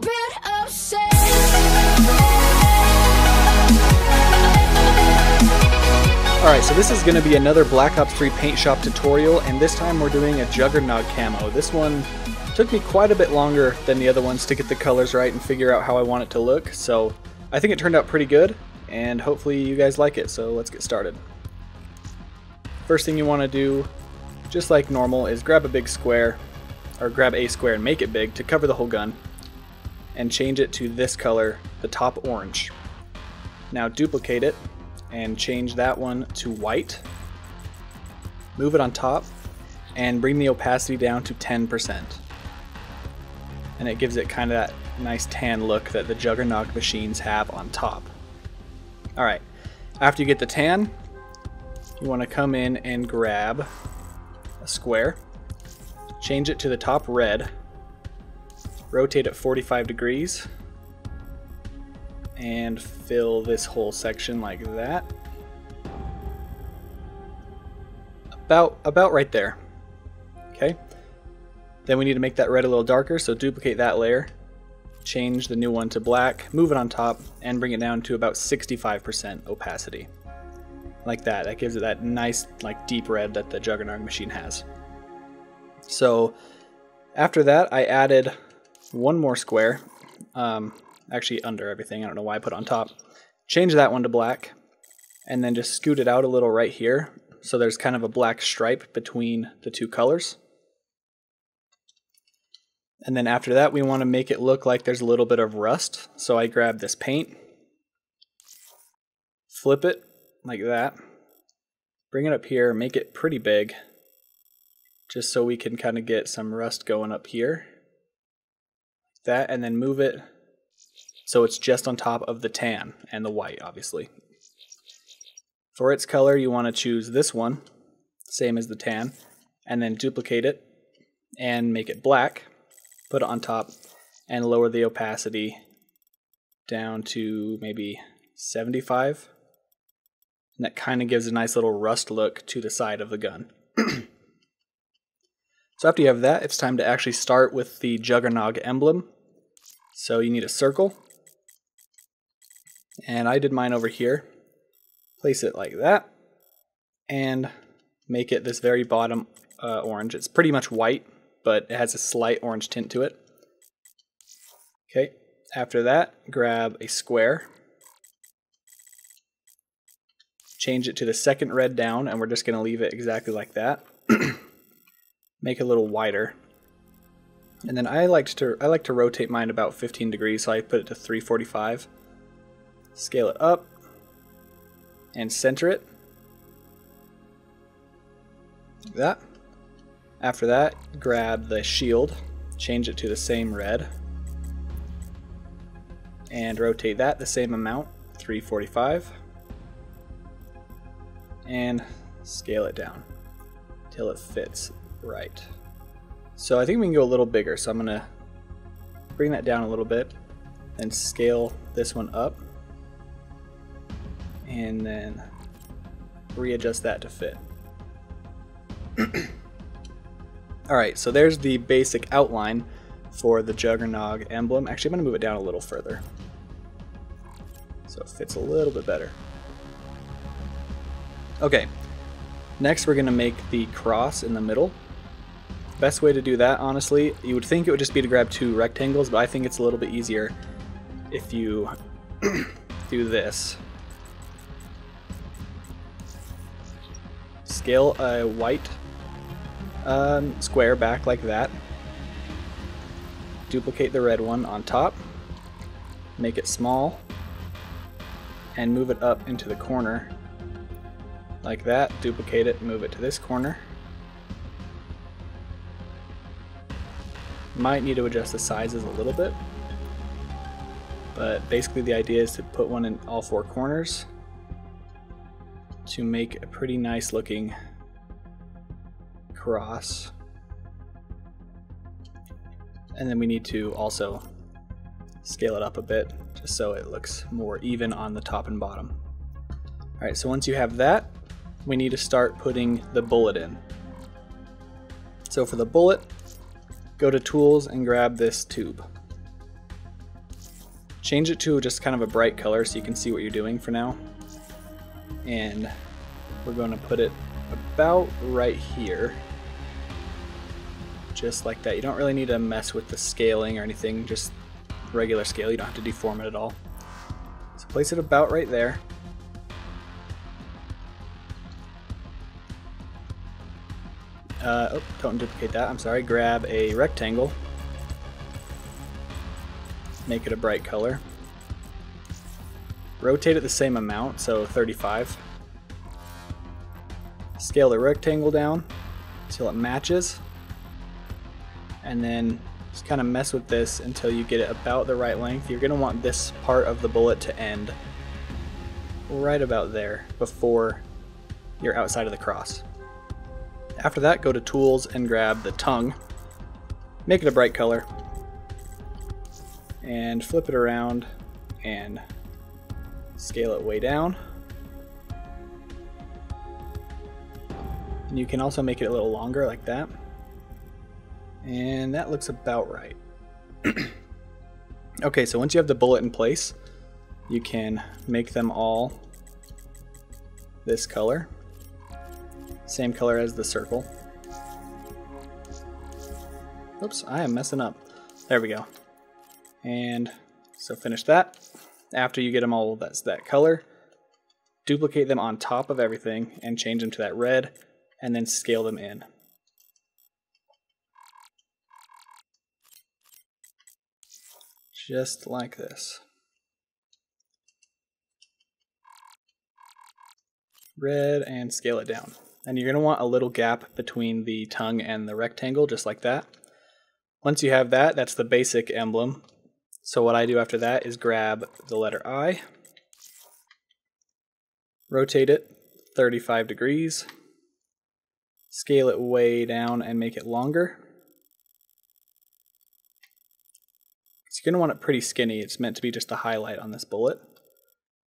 bit upset. Alright, so this is going to be another Black Ops 3 paint shop tutorial, and this time we're doing a Juggernog camo. This one took me quite a bit longer than the other ones to get the colors right and figure out how I want it to look, so I think it turned out pretty good, and hopefully you guys like it, so let's get started. First thing you want to do, just like normal, is grab a big square, or grab a square and make it big to cover the whole gun, and change it to this color, the top orange. Now duplicate it, and change that one to white. Move it on top and bring the opacity down to 10%. And it gives it kind of that nice tan look that the Juggernog machines have on top. Alright, after you get the tan, you want to come in and grab a square, change it to the top red, rotate it 45 degrees, and fill this whole section like that. About right there. Okay. Then we need to make that red a little darker, so duplicate that layer, change the new one to black, move it on top, and bring it down to about 65% opacity. Like that. That gives it that nice, like, deep red that the Juggernog machine has. So after that, I added one more square. Actually under everything, I don't know why I put it on top. Change that one to black, and then just scoot it out a little right here, so there's kind of a black stripe between the two colors. And then after that, we want to make it look like there's a little bit of rust, so I grab this paint, flip it like that, bring it up here, make it pretty big, just so we can kind of get some rust going up here, like that, and then move it so it's just on top of the tan and the white, obviously. For its color, you want to choose this one, same as the tan, and then duplicate it and make it black, put it on top, and lower the opacity down to maybe 75. And that kind of gives a nice little rust look to the side of the gun. So after you have that, it's time to actually start with the Juggernog emblem. So you need a circle. And I did mine over here. Place it like that, and make it this very bottom orange. It's pretty much white, but it has a slight orange tint to it. Okay, after that, grab a square, change it to the second red down, and we're just going to leave it exactly like that. Make it a little wider. And then I like to rotate mine about 15 degrees, so I put it to 345. Scale it up and center it like that. After that, grab the shield, change it to the same red, and rotate that the same amount, 345, and scale it down till it fits right. So I think we can go a little bigger, so I'm going to bring that down a little bit and scale this one up, and then readjust that to fit. Alright, so there's the basic outline for the Juggernog emblem. Actually, I'm going to move it down a little further so it fits a little bit better. Okay, next we're going to make the cross in the middle. Best way to do that, honestly, you would think it would just be to grab two rectangles, but I think it's a little bit easier if you do this. Scale a white square back like that. Duplicate the red one on top. Make it small. And move it up into the corner. Like that. Duplicate it, move it to this corner. Might need to adjust the sizes a little bit. But basically the idea is to put one in all four corners to make a pretty nice looking cross. And then we need to also scale it up a bit just so it looks more even on the top and bottom. Alright, so once you have that, we need to start putting the bullet in. So for the bullet, go to Tools and grab this tube. Change it to just kind of a bright color so you can see what you're doing for now. And we're going to put it about right here. Just like that. You don't really need to mess with the scaling or anything, just regular scale. You don't have to deform it at all. So place it about right there. Don't duplicate that, I'm sorry. Grab a rectangle. Make it a bright color. Rotate it the same amount, so 35. Scale the rectangle down until it matches. And then just kind of mess with this until you get it about the right length. You're going to want this part of the bullet to end right about there before you're outside of the cross. After that, go to Tools and grab the tongue. Make it a bright color. And flip it around and scale it way down. And you can also make it a little longer like that. And that looks about right. Okay, so once you have the bullet in place, you can make them all this color. Same color as the circle. Oops, I am messing up. There we go. And so finish that. After you get them all that color, duplicate them on top of everything and change them to that red, and then scale them in. Just like this. Red, and scale it down. And you're going to want a little gap between the tongue and the rectangle, just like that. Once you have that, that's the basic emblem. So what I do after that is grab the letter I, rotate it 35 degrees, scale it way down and make it longer. So you're going to want it pretty skinny. It's meant to be just a highlight on this bullet.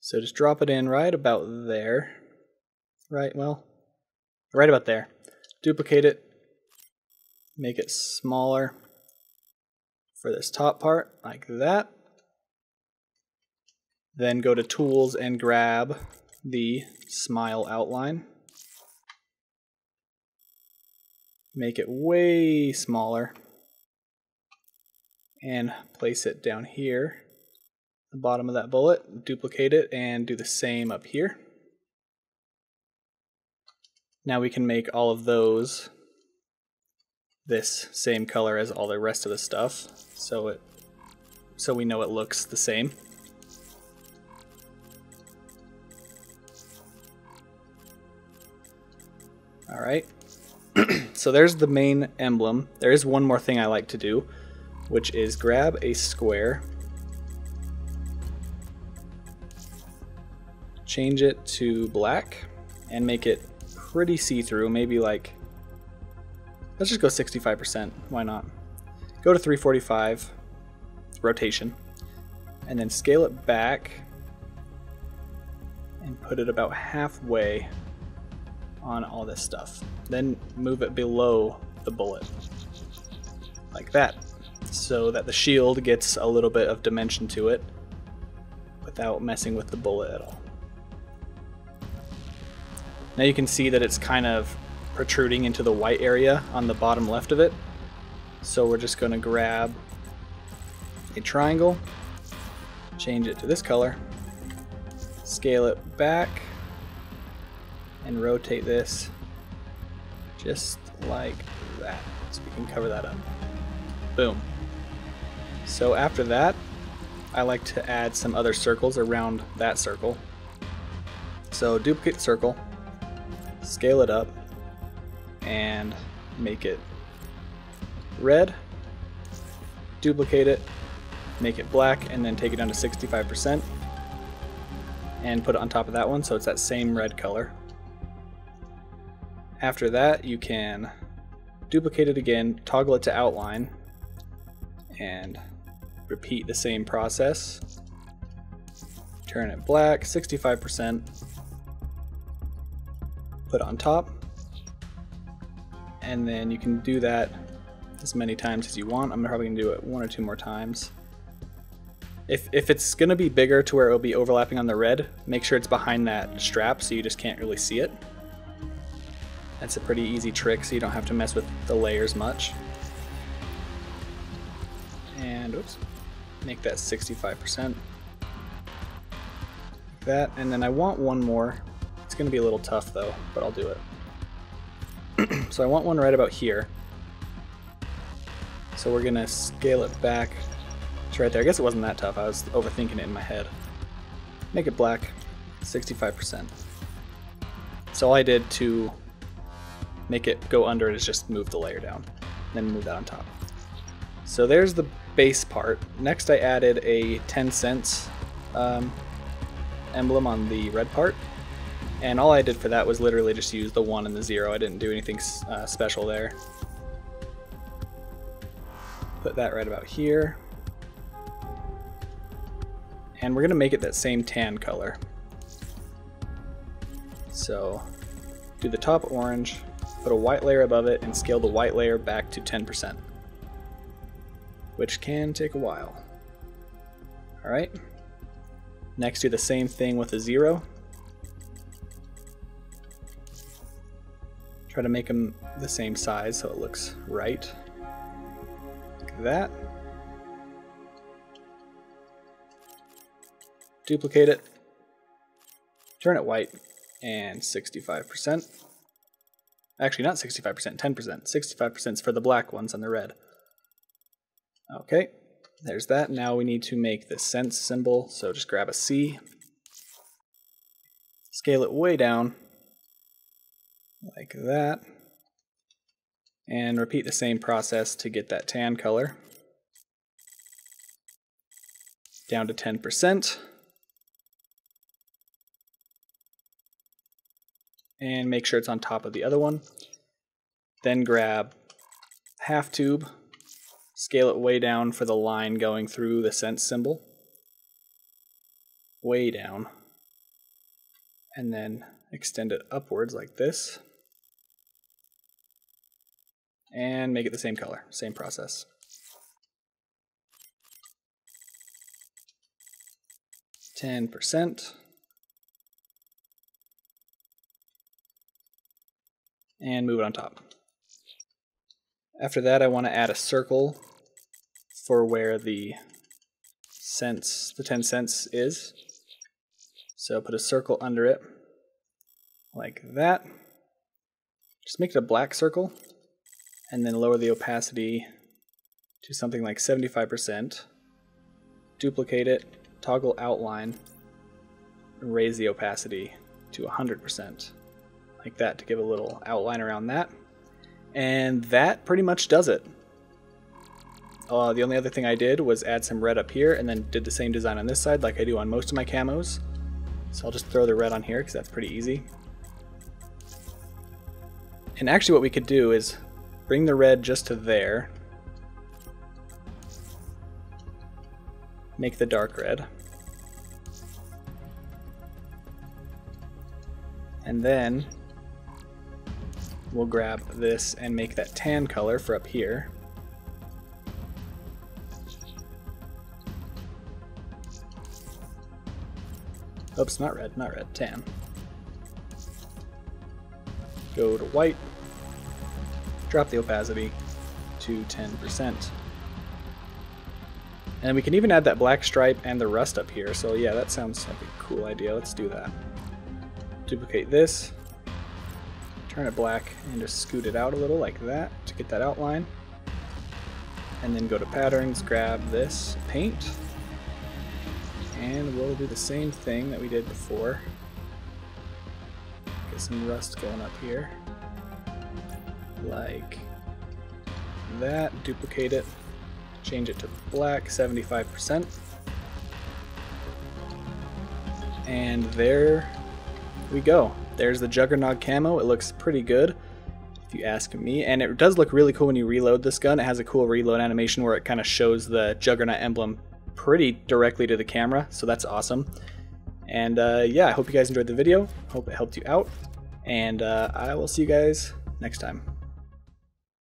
So just drop it in right about there. Right about there. Duplicate it, make it smaller for this top part, like that. Then go to Tools and grab the smile outline. Make it way smaller. And place it down here, the bottom of that bullet. Duplicate it and do the same up here. Now we can make all of those this same color as all the rest of the stuff, so we know it looks the same. Alright, so there's the main emblem. There is one more thing I like to do, which is grab a square, change it to black, and make it pretty see-through, maybe like, let's just go 65%, why not? Go to 345, rotation, and then scale it back and put it about halfway on all this stuff. Then move it below the bullet, like that, so that the shield gets a little bit of dimension to it without messing with the bullet at all. Now you can see that it's kind of protruding into the white area on the bottom left of it. So we're just going to grab a triangle, change it to this color, scale it back, and rotate this just like that. So we can cover that up. Boom. So after that, I like to add some other circles around that circle. So duplicate the circle, scale it up, and make it red, duplicate it, make it black, and then take it down to 65% and put it on top of that one so it's that same red color. After that, you can duplicate it again, toggle it to outline, and repeat the same process. Turn it black, 65%, put it on top, and then you can do that as many times as you want. I'm probably going to do it 1 or 2 more times. If it's going to be bigger to where it will be overlapping on the red, make sure it's behind that strap so you just can't really see it. That's a pretty easy trick so you don't have to mess with the layers much. And oops, make that 65%. Like that, and then I want one more. It's going to be a little tough though, but I'll do it. So I want one right about here. So we're going to scale it back. It's right there. I guess it wasn't that tough. I was overthinking it in my head. Make it black, 65%. So all I did to make it go under it is just move the layer down, then move that on top. So there's the base part. Next I added a 10 cents emblem on the red part. And all I did for that was literally just use the 1 and the 0. I didn't do anything special there. Put that right about here. And we're going to make it that same tan color. So do the top orange, put a white layer above it, and scale the white layer back to 10%, which can take a while. Alright, next do the same thing with a 0. Try to make them the same size so it looks right. Like that. Duplicate it, turn it white, and 65%. Actually, not 65%, 10%. 65% is for the black ones on the red. Okay, there's that. Now we need to make the sense symbol, so just grab a C, scale it way down, like that, and repeat the same process to get that tan color down to 10%. And make sure it's on top of the other one. Then grab half tube, scale it way down for the line going through the sense symbol. Way down. And then extend it upwards like this. And make it the same color, same process. %. And move it on top. After that, I want to add a circle for where the 10 cents is. So put a circle under it, like that. Just make it a black circle, and then lower the opacity to something like 75%. Duplicate it, toggle outline, and raise the opacity to 100%. Like that to give a little outline around that. And that pretty much does it. The only other thing I did was add some red up here and then did the same design on this side like I do on most of my camos. So I'll just throw the red on here because that's pretty easy. And actually what we could do is bring the red just to there. Make the dark red. And then we'll grab this and make that tan color for up here. Oops, not red, tan. Go to white, drop the opacity to 10%. And we can even add that black stripe and the rust up here, so yeah, that sounds like a cool idea. Let's do that. Duplicate this, turn it black, and just scoot it out a little like that to get that outline. And then go to patterns, grab this, paint, and we'll do the same thing that we did before. Get some rust going up here, like that. Duplicate it, change it to black, 75%. And there we go. There's the Juggernog camo. It looks pretty good, if you ask me. And it does look really cool when you reload this gun. It has a cool reload animation where it kind of shows the Juggernaut emblem pretty directly to the camera, so that's awesome. And yeah, I hope you guys enjoyed the video. Hope it helped you out. And I will see you guys next time.